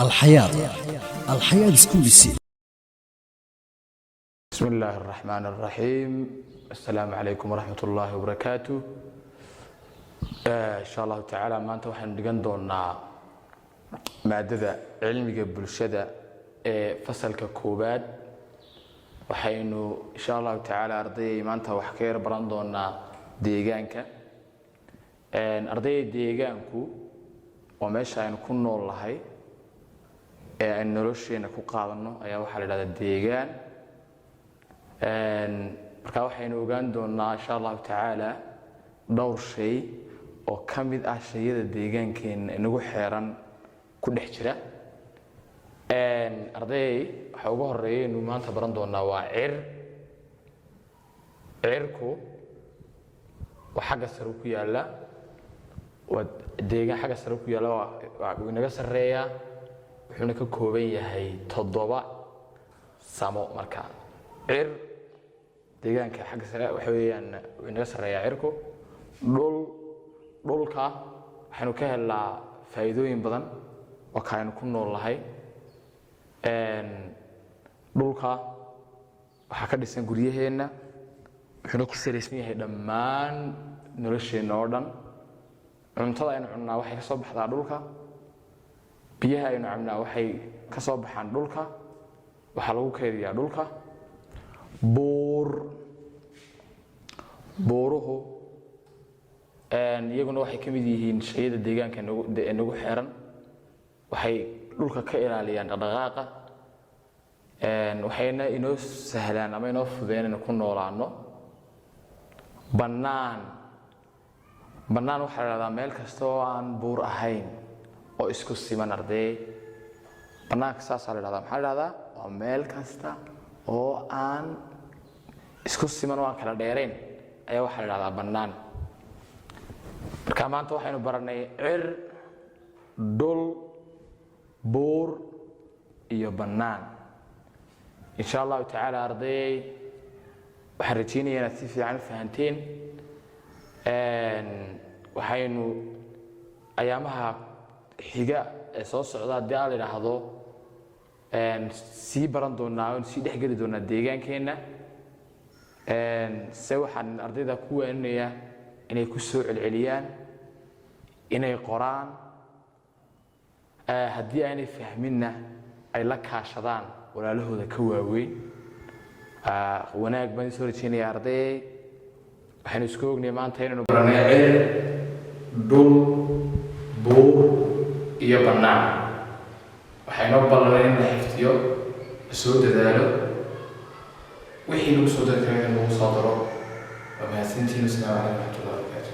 الحياة سكولسي. بسم الله الرحمن الرحيم. السلام عليكم ورحمة الله وبركاته. إن شاء الله تعالى ما أنت وحنا نجندونا مادة علمية بالشدة فصل ككوبات وحينو إن شاء الله تعالى أرضي ما أنت وحكير براندونا ديجانك أرضي ديجانكو وماشي نكون والله هاي النروشي نكون قاضنا أيها وحلا هذا ديجان marka waxaynu ogaan doonaa insha Allah taala dhowr shay oo kamid ah shayada deegaankeena inagu xeeran ku dhex jira arday waxa ugu horeeyay inuu maanta baran doonaa waa cirku waxa xagga sare ku yaala waa deegaan xagga sare ku yaala waa inaga sareeya wuxuuna ka kooban yahay 7 samo marka deegaanka xagga sare waxa weeyaan inaga sareeya cirku dhulka waxaanu ka helaa faa'iidooyin badan oo kaaynu ku noolahay dhulka waxa ka dhisan guryaheena wuxuuna ku sareeysan yahay dhammaan nolosheena oo dhan cuntada aynu cunaa waxay ka soo baxdaa dhulka biyaha aynu cabnaa waxay ka soo baxaan dhulka waxa lagu kaydiyaa dhulka booruhu iyaguna waxay kamid yihiin shayada deegaanka nagu xeeran waxay dhulka ka ilaaliyaan dhaqdhaqaaqa waxayna inoo sahlaan ama inoo fudeeyaan ku noolaano banaan waxa la yiraahdaa meel kasta oo aan buur ahayn oo isku siman arday banaanka saas la yiraahdaa maxaa la yiraahdaa waa meel kasta oo aan isku siman oo aan kala dheerayn ayaa waxa la yiraahdaa banaan marka maanta waxaynu baranay dhul buur iyo banaan insha Allah taala arday waxaan rajaynayaa inaad si fiican u fahanteen waxaynu ayaamaha xiga ee soo socda hadii aan yiraahdo si baran doonaa oo si dhexgali doonaa deegaankeena se waxaan ardayda ku weenayaa inay ku soo celceliyaan inay qoraan haddii aanay fahminna ay la kaashadaan walaalahooda ka waaweyn wanaag baan soo rajaynayaa arday waxaan isku ognay maanta inaynu baranay dhul buur iyo banaan waxaynu ballanay in la xifdiyo soo dadaalo wixii lagu soo dadkay inuu soo daro وما سنتي نسمع على رحمة الله وبركاته